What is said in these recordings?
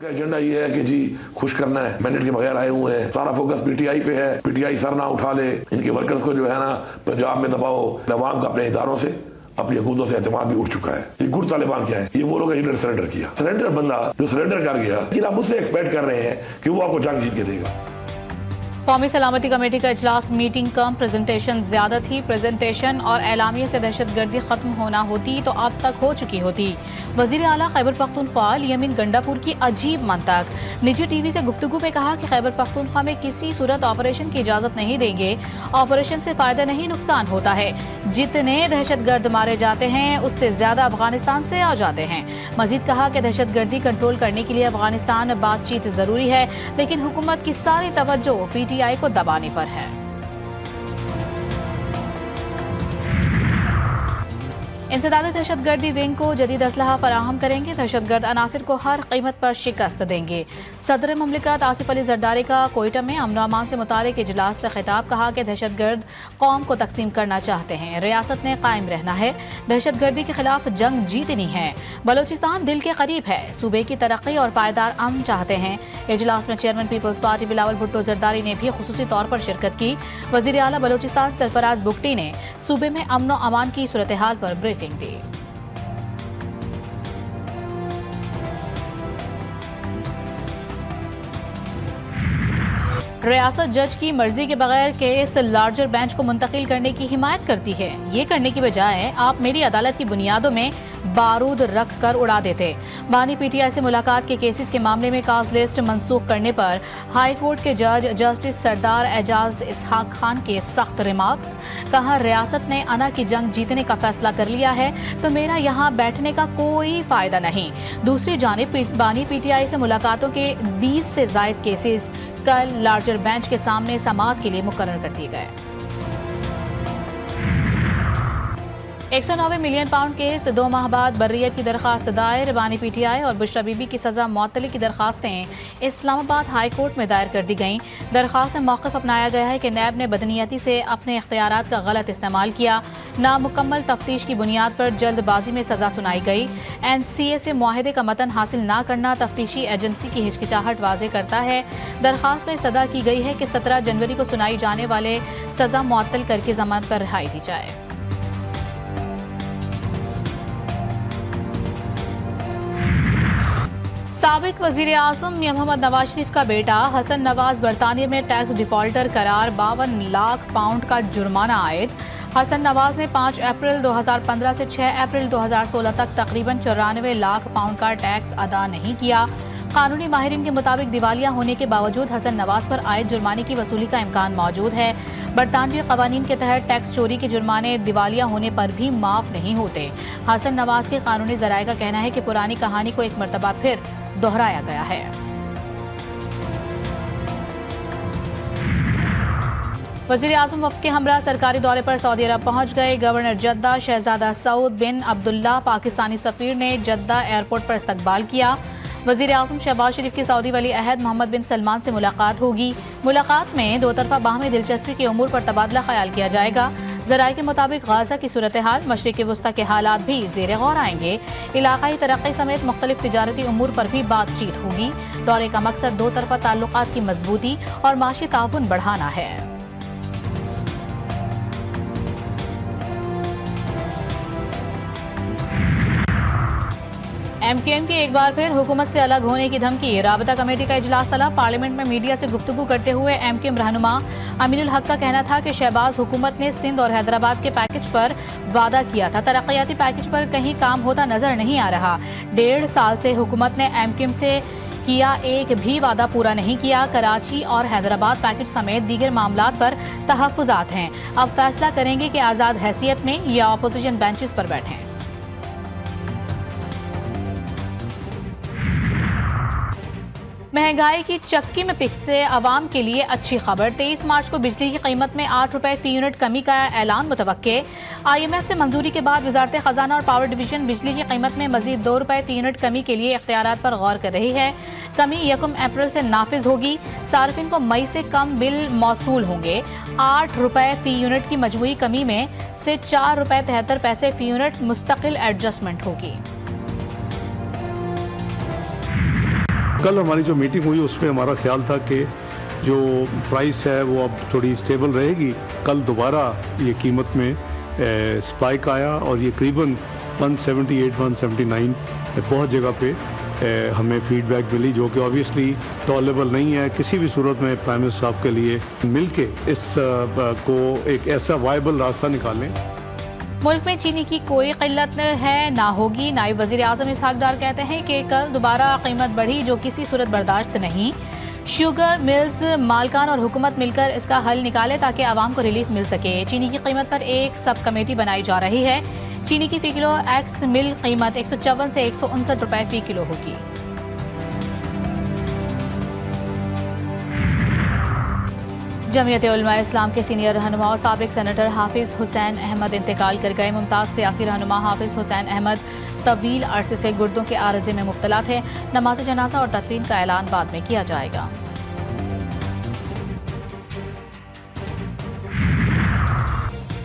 Agenda ये है कि जी खुश करना है, मैंडेट के बगैर आए हुए हैं, सारा फोकस पीटीआई पे है, पीटीआई सर ना उठा ले, इनके वर्कर्स को जो है ना पंजाब में दबाओ। अवाम का अपने इदारों से अपनी हुकूमतों से एतमाद भी उठ चुका है। ये गुड तालिबान क्या है, ये वो लोग जिन्होंने सरेंडर किया। सरेंडर बंदा जो सरेंडर कर गया, लेकिन आप उससे एक्सपेक्ट कर रहे हैं कि वो आपको जंग जीत के देगा। कौमी सलामती कमेटी का इजलास मीटिंग कम प्रेजेंटेशन ज्यादा थी। प्रेजेंटेशन और एलामिया से दहशतगर्दी खत्म होना होती तो अब तक हो चुकी होती। वजीर आला खैबर पख्तूनख्वा यमीन गंडापुर की अजीब मंतक। निजी टीवी से गुफ्तगू में कहा कि खैबर पख्तूनख्वा में किसी सूरत ऑपरेशन की इजाजत नहीं देंगे। ऑपरेशन से फायदा नहीं नुकसान होता है। जितने दहशतगर्द मारे जाते हैं उससे ज्यादा अफगानिस्तान से आ जाते हैं। मजीद कहा कि दहशतगर्दी कंट्रोल करने के लिए अफगानिस्तान बातचीत जरूरी है, लेकिन हुकूमत की सारी तवज्जो पीटीआई को दबाने पर है। इंसदाद दहशतगर्दी विंग को जदीद असलहा फराहम करेंगे। दहशतगर्द अनासिर को हर कीमत पर शिकस्त देंगे। सदर मुमलिकत आसिफ अली जरदारी का कोयटा में अमन अमान से मुतालिक इजलास से खिताब। कहा कि दहशतगर्द कौम को तकसीम करना चाहते हैं, रियासत ने कायम रहना है। दहशतगर्दी के खिलाफ जंग जीतनी है। बलोचिस्तान दिल के करीब है, सूबे की तरक्की और पायदार अमन चाहते हैं। इजलास में chairman peoples party Bilawal Bhutto Zardari ने भी खुसूसी तौर पर शिरकत की। वजीर आला बलोचिस्तान सरफराज बुगटी ने सूबे में अमन व अमान की सूरत हाल पर ब्रीफिंग दी। रियासत जज की मर्जी के बगैर केस लार्जर बेंच को मुंतकिल करने की हिमायत करती है। ये करने की बजाय आप मेरी अदालत की बुनियादों में बारूद रख कर उड़ा देते। बानी पीटीआई से मुलाकात के केसेस के मामले में काज लिस्ट मंसूख करने पर हाई कोर्ट के जज जस्टिस सरदार एजाज इसहाक खान के सख्त रिमार्क्स। कहा, रियासत ने अना की जंग जीतने का फैसला कर लिया है तो मेरा यहाँ बैठने का कोई फायदा नहीं। दूसरी जानिब बानी पीटीआई से मुलाकातों के 20 से जायद केसेस कल लार्जर बेंच के सामने समाअत के लिए मुकर्रर कर दिए गए। 190 मिलियन पाउंड केस, 2 माह बाद बर्रियत की दरखास्त दायर। बानी पीटीआई और बुशरा बीबी की सजा मुअत्तली की दरखास्तें इस्लामाबाद हाई कोर्ट में दायर कर दी गईं। दरखास्त में मौक़िफ़ अपनाया गया है कि नैब ने बदनीयती से अपने इख्तियारात का गलत इस्तेमाल किया। नामुकम्मल तफ्तीश की बुनियाद पर जल्दबाजी में सजा सुनाई गई। NCA से मुआहदे का मतन हासिल न करना तफ्तीशी एजेंसी की हिचकिचाहट वाज़े करता है। दरखास्त में सदा की गई है कि 17 जनवरी को सुनाई जाने वाले सजा मुअत्तल करके जमानत पर रिहाई दी जाए। साबिक वजीर आज़म मोहम्मद नवाज शरीफ का बेटा हसन नवाज बरतानिया में टैक्स डिफॉल्टर करार, 52 लाख पाउंड का जुर्माना आयद। हसन नवाज ने 5 अप्रैल 2015 से 6 अप्रैल 2016 तक तकरीबन 94 लाख पाउंड का टैक्स अदा नहीं किया। कानूनी माहिरीन के मुताबिक दिवालिया होने के बावजूद हसन नवाज पर आयद जुर्माने की वसूली का इम्कान मौजूद है। बरतानवी कवानीन के तहत टैक्स चोरी के जुर्माने दिवालिया होने पर भी माफ नहीं होते। हसन नवाज के कानूनी ज़राए का कहना है कि पुरानी कहानी को एक मरतबा फिर दोहराया गया है। वज़ीर आज़म वफ़द के हमरा सरकारी दौरे पर सऊदी अरब पहुंच गए। गवर्नर जद्दा शहजादा सऊद बिन अब्दुल्ला, पाकिस्तानी सफ़ीर ने जद्दा एयरपोर्ट पर इस्तकबाल किया। वज़ीर आज़म शहबाज शरीफ की सऊदी वली अहद मोहम्मद बिन सलमान से मुलाकात होगी। मुलाकात में दो तरफा बाहमी दिलचस्पी के उमूर पर तबादला ख्याल किया जाएगा। ज़राए के मुताबिक गाज़ा की सूरत हाल, मशरिक़ वस्ता के हालात भी ज़ेर गौर आएंगे। इलाक़ाई तरक्की समेत मुख्तलिफ तिजारती उमूर पर भी बातचीत होगी। दौरे का मकसद दो तरफा ताल्लुकात की मजबूती और माशी ताउन बढ़ाना है। MKM की एक बार फिर हुकूमत से अलग होने की धमकी। राबता कमेटी का इजलास तलब। पार्लियामेंट में मीडिया से गुफ्तगू करते हुए MKM रहनुमा अमीनुल हक का कहना था कि शहबाज हुकूमत ने सिंध और हैदराबाद के पैकेज पर वादा किया था। तरक्याती पैकेज पर कहीं काम होता नजर नहीं आ रहा। 1.5 साल से हुकूमत ने MKM से किया एक भी वादा पूरा नहीं किया। कराची और हैदराबाद पैकेज समेत दीगर मामलात पर तहफ़्फ़ुज़ात हैं। अब फैसला करेंगे कि आज़ाद हैसियत में या अपोजिशन बेंचेस पर बैठें। महंगाई की चक्की में पिसते अवाम के लिए अच्छी खबर। 23 मार्च को बिजली की कीमत में 8 रुपए फी यूनिट कमी का ऐलान मुतवक्के। IMF से मंजूरी के बाद वजारत खजाना और पावर डिवीजन बिजली की कीमत में मजीद 2 रुपए फी यूनिट कमी के लिए इख्तियारात पर गौर कर रही है। कमी 1 अप्रैल से नाफिज होगी। सार्फिन को मई से कम बिल मौसूल होंगे। 8 रुपए फी यूनिट की मजमूई कमी में से 4 रुपए 73 पैसे फी यूनिट मुस्तकिल एडजस्टमेंट होगी। कल हमारी जो मीटिंग हुई उसमें हमारा ख्याल था कि जो प्राइस है वो अब थोड़ी स्टेबल रहेगी। कल दोबारा ये कीमत में स्पाइक आया और ये करीबन 178 179 बहुत जगह पे हमें फीडबैक मिली, जो कि ऑब्वियसली टॉलरेबल नहीं है। किसी भी सूरत में प्राइम मिनिस्टर साहब के लिए मिलके इस को एक ऐसा वायबल रास्ता निकालें। मुल्क में चीनी की कोई किल्लत है ना होगी। नायब वजीर आजम इसहाक डार कहते हैं कि कल दोबारा कीमत बढ़ी जो किसी सूरत बर्दाश्त नहीं। शुगर मिल्स मालकान और हुकूमत मिलकर इसका हल निकाले ताकि आवाम को रिलीफ मिल सके। चीनी की कीमत पर एक सब कमेटी बनाई जा रही है। चीनी की फी किलो एक्स मिल कीमत 154 से 159 रुपए फी किलो होगी। जमीयत उलमा इस्लाम के सीनियर रहनुमा और साबिक सेनेटर हाफिज हुसैन अहमद इंतकाल कर गए। मुमताज़ सियासी रहनुमा हाफिज हुसैन अहमद तवील अरसे से गुर्दों के आरजे में मुब्तला थे। नमाज जनाजा और तदफीन का ऐलान बाद में किया जाएगा।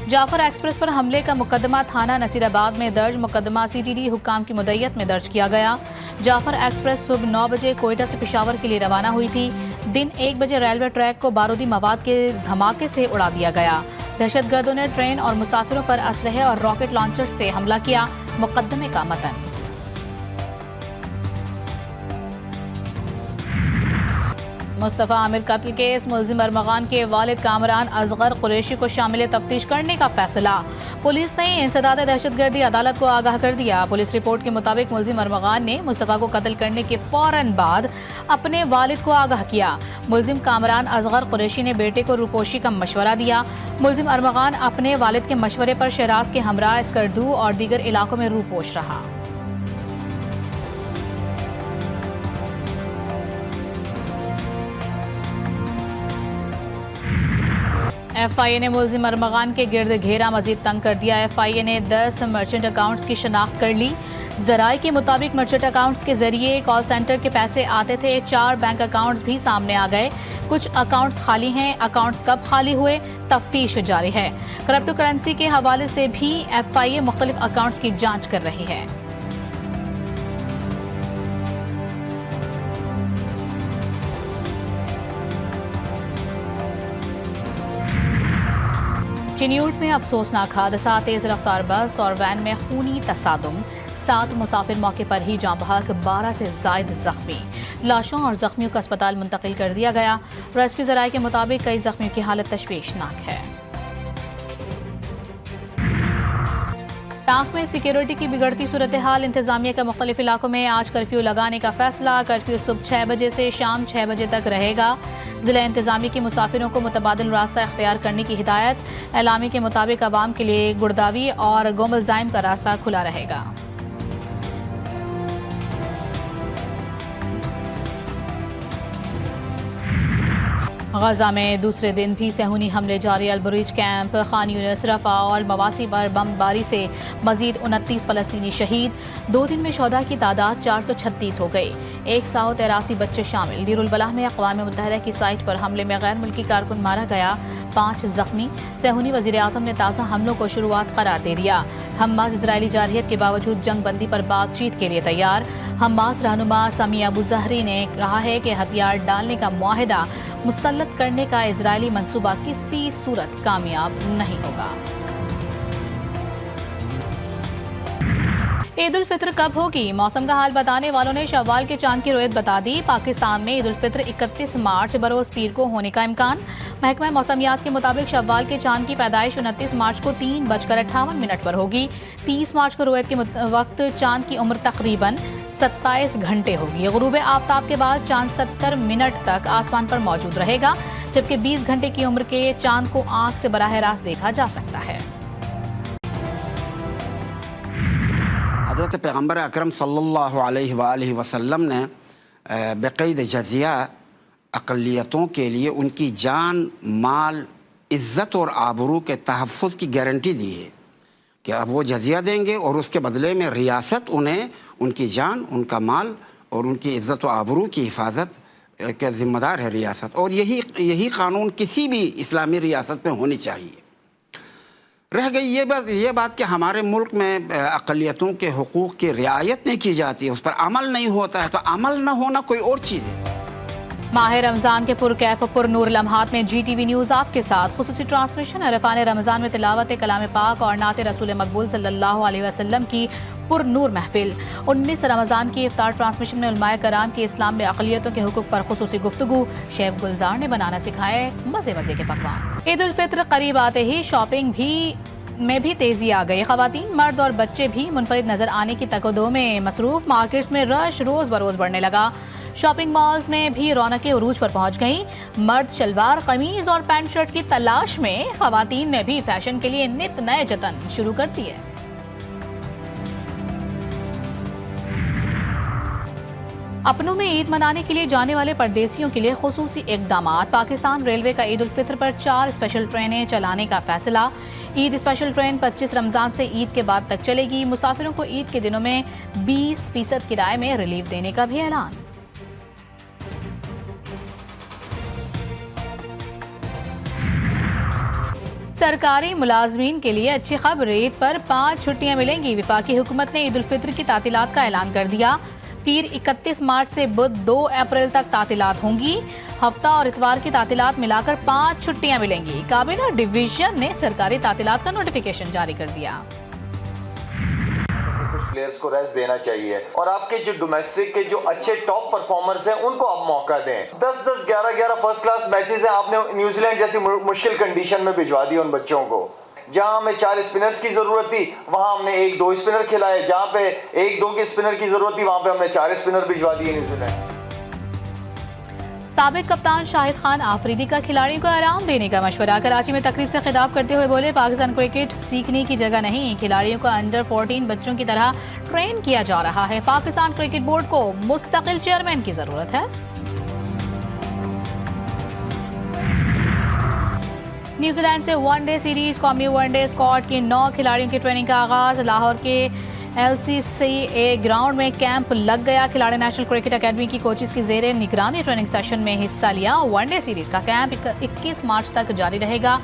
जाफर एक्सप्रेस पर हमले का मुकदमा थाना नसीराबाद में दर्ज। मुकदमा सीटीडी हुक्काम की मुद्दत में दर्ज किया गया। जाफर एक्सप्रेस सुबह 9 बजे कोयटा से पेशावर के लिए रवाना हुई थी। दिन 1 बजे रेलवे ट्रैक को बारूदी मवाद के धमाके से उड़ा दिया गया। दहशतगर्दों ने ट्रेन और मुसाफिरों पर असलहे और रॉकेट लॉन्चर से हमला किया। मुकदमे का मतन। मुस्तफ़ा आमिर कत्ल केस मुलजिम अरमगान के वालिद कामरान असगर कुरैशी को शामिल तफ्तीश करने का फैसला। पुलिस ने इंसदाद दहशतगर्दी अदालत को आगाह कर दिया। पुलिस रिपोर्ट के मुताबिक मुलजिम अरमगान ने मुस्तफ़ा को कत्ल करने के फौरन बाद अपने वालिद को आगाह किया। मुलजिम कामरान असगर कुरैशी ने बेटे को रूपोशी का मशवरा दिया। मुलजिम अरमगान अपने वालिद के मशवरे पर शहराज के हमरा स्कर्दू और दीगर इलाकों में रूपोश रहा। FIA ने मुलजिम अरमगान के गिर्द घेरा मजीद तंग कर दिया। FIA ने 10 मर्चेंट अकाउंट्स की शनाख्त कर ली। जराये के मुताबिक मर्चेंट अकाउंट्स के जरिए कॉल सेंटर के पैसे आते थे। 4 बैंक अकाउंट्स भी सामने आ गए। कुछ अकाउंट्स खाली हैं। अकाउंट्स कब खाली हुए, तफ्तीश जारी है। क्रिप्टो करेंसी के हवाले से भी FIA मुख्तलिफ अकाउंट्स की जांच कर रही है। चिन्यूट में अफसोसनाक हादसा। तेज रफ्तार बस और वैन में खूनी तसादुम। 7 मुसाफिर मौके पर ही जाँ बहक, 12 से जायद जख्मी। लाशों और जख्मियों को अस्पताल मुंतकिल कर दिया गया। रेस्क्यू जराये के मुताबिक कई जख्मियों की हालत तशवीशनाक है। टांक में सिक्योरिटी की बिगड़ती सूरत हाल। इंतजामिया के मुख्तलिफ इलाकों में आज कर्फ्यू लगाने का फैसला। कर्फ्यू सुबह 6 बजे से शाम 6 बजे तक रहेगा। जिला इंतजामिया की मुसाफिरों को मुतबादिल रास्ता इख्तियार करने की हिदायत। एलामी के मुताबिक आवाम के लिए गुड़दावी और गोमलजाइम का रास्ता खुला रहेगा। गजा में दूसरे दिन भी सहूनी हमले जारी। अलबुरीज कैंप, खान यूनिस, रफा और मवासी पर बमबारी से मजीद 29 फलस्तीनी शहीद। 2 दिन में शोधा की तादाद 436 हो गई। 183 बच्चे शामिल। दीरुल-बलाह में अक़वाम मुत्तहिदा की साइट पर हमले में गैर मुल्की कारकुन मारा गया, 5 जख्मी। सहूनी वज़ीर आज़म ने ताज़ा हमलों को शुरुआत करार दे दिया। हम्मास इजरायली जारहियत के बावजूद जंग बंदी पर बातचीत के लिए तैयार। हम्मास रहनुमा समी अबू ज़हरी ने कहा है कि हथियार डालने का मुआहिदा मुसल्लत करने का इजरायली मंसूबा किसी सूरत कामयाब नहीं होगा। ईद उल फित्र कब होगी? मौसम का हाल बताने वालों ने शव्वाल के चांद की रोयत बता दी। पाकिस्तान में ईद उल फित्र 31 मार्च बरोज पीर को होने का इम्कान। महकमा मौसमियात के मुताबिक शव्वाल के चांद की पैदाइश 29 मार्च को 3:58 पर होगी। 30 मार्च को रोयत के वक्त चांद की उम्र तकरीबन 27 घंटे होगी। गुरूब आफ्ताब के बाद चांद 70 मिनट तक आसमान पर मौजूद रहेगा, जबकि 20 घंटे की उम्र के चांद को आंख से बराह रास्त देखा जा सकता है। हज़रत पैगम्बर अकरम सल्लल्लाहु अलैहि वसल्लम ने बेक़ैद जज़िया अक़लियतों के लिए उनकी जान, माल, इज़्ज़त और आबरू के तहफ़्फ़ुज़ की गारंटी दी है कि अब वो जज़िया देंगे और उसके बदले में रियासत उन्हें उनकी जान, उनका माल और उनकी इज़्ज़त व आबरू की हिफाजत के ज़िम्मेदार है रियासत। और यही कानून किसी भी इस्लामी रियासत में होनी चाहिए। रह गई ये बात कि हमारे मुल्क में अक़लियतों के हुकूक़ की रियायत नहीं की जाती है, उस पर अमल नहीं होता है। तो अमल न होना कोई और चीज़ है। माह रमज़ान के पुरकैफ पुरनूर लम्हात में GTV न्यूज़ आपके साथ खुसूसी ट्रांसमिशन अरफान रमज़ान में तिलावत कलाम पाक और नात रसूल मकबूल सल्लल्लाहु अलैहि वसल्लम की पुरनूर महफिल। 19 रमज़ान की इफ्तार ट्रांसमिशन में उलमाए कराम की इस्लाम में अक़लियतों के हुकूक़ पर खुसूसी गुफ्तगू। शेफ गुलजार ने बनाना सिखाए मज़े मज़े के पकवान। ईद उल फित्र करीब आते ही शॉपिंग में भी तेजी आ गई। ख़वातीन, मर्द और बच्चे भी मुनफरिद नजर आने की तकदो में मसरूफ। मार्केट्स में रश रोज बरोज बढ़ने लगा। शॉपिंग मॉल्स में भी रौनकें उरूज पर पहुंच गईं। मर्द शलवार कमीज और पैंट शर्ट की तलाश में, ख़वातीन ने भी फैशन के लिए नित नए जतन शुरू कर दिए। अपनों में ईद मनाने के लिए जाने वाले परदेसियों के लिए खुसूसी इक़दामात। पाकिस्तान रेलवे का ईद उल फित्र पर 4 स्पेशल ट्रेनें चलाने का फैसला। ईद स्पेशल ट्रेन 25 रमज़ान से ईद के बाद तक चलेगी। मुसाफिरों को ईद के दिनों में 20% किराए में रिलीफ देने का भी ऐलान। सरकारी मुलाजमीन के लिए अच्छी खबर, ईद पर 5 छुट्टियां मिलेंगी। विफाकी हुकूमत ने ईद उल फित्र की तातीलात का ऐलान कर दिया। पीर 31 मार्च से बुध 2 अप्रैल तक तातीलात होंगी। हफ्ता और इतवार की तातीलात मिलाकर 5 छुट्टियां मिलेंगी। काबीना डिवीजन ने सरकारी तातीलात का नोटिफिकेशन जारी कर दिया। प्लेयर्स को रेस्ट देना चाहिए और आपके जो डोमेस्टिक के जो अच्छे टॉप परफॉर्मर्स हैं उनको आप मौका दें। 10-10, 11-11 फर्स्ट क्लास मैचेस हैं, आपने न्यूजीलैंड जैसी मुश्किल कंडीशन में भिजवा दी उन बच्चों को। जहां हमें 4 स्पिनर्स की जरूरत थी वहां हमने 1-2 स्पिनर खिलाए, जहां पे 1-2 के स्पिनर की जरूरत थी वहां पे हमने 4 स्पिनर भिजवा दिए न्यूजीलैंड। साबिक कप्तान शाहिद खान आफरीदी का खिलाड़ियों को आराम देने का मशवरा। कराची में तकरीब से खिताब करते हुए बोले, पाकिस्तान क्रिकेट सीखने की जगह नहीं, खिलाड़ियों को अंडर 14 बच्चों की तरह ट्रेन किया जा रहा है। पाकिस्तान क्रिकेट बोर्ड को मुस्तकिल चेयरमैन की जरूरत है। न्यूजीलैंड से वनडे सीरीज कौमी वनडे स्क्वाड के 9 खिलाड़ियों की ट्रेनिंग का आगाज। लाहौर के LCCA ग्राउंड में कैंप लग गया। खिलाड़ी नेशनल क्रिकेट अकेडमी की कोचेस की जेरे निगरानी ट्रेनिंग सेशन में हिस्सा लिया। वनडे सीरीज का कैंप 21 मार्च तक जारी रहेगा।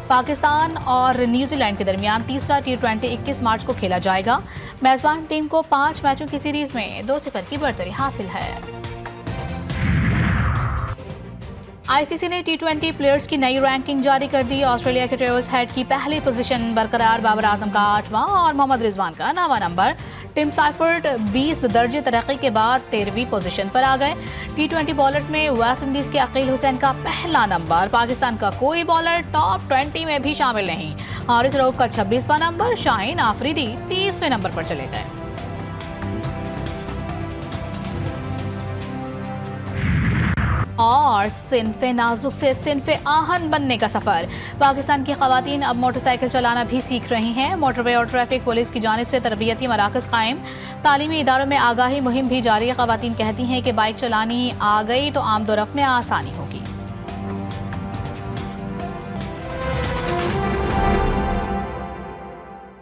पाकिस्तान और न्यूजीलैंड के दरमियान तीसरा T20 21 मार्च को खेला जाएगा। मेजबान टीम को 5 मैचों की सीरीज में 2-0 की बढ़तरी हासिल है। ICC ने T20 प्लेयर्स की नई रैंकिंग जारी कर दी। ऑस्ट्रेलिया के ट्रेविस हेड की पहली पोजीशन बरकरार, बाबर आजम का 8वां और मोहम्मद रिजवान का 9वां नंबर। टिम साइफर्ट 20 दर्जे तरक्की के बाद 13वीं पोजीशन पर आ गए। T20 बॉलर्स में वेस्ट इंडीज के अकील हुसैन का पहला नंबर। पाकिस्तान का कोई बॉलर टॉप 20 में भी शामिल नहीं। हारिस रऊफ का 26वां नंबर। शाहीन आफरीदी 30वें नंबर पर चले गए। और सिन्फे नाजुक से सिन्फे आहन बनने का सफर। पाकिस्तान की खवातीन अब मोटरसाइकिल चलाना भी सीख रही हैं। मोटरवे और ट्रैफिक पुलिस की जानिब से तरबियती मराकज कायम। तालीमी इदारों में आगाही मुहिम भी जारी है। खवातीन कहती हैं कि बाइक चलानी आ गई तो आमदोरफ्त में आसानी होगी।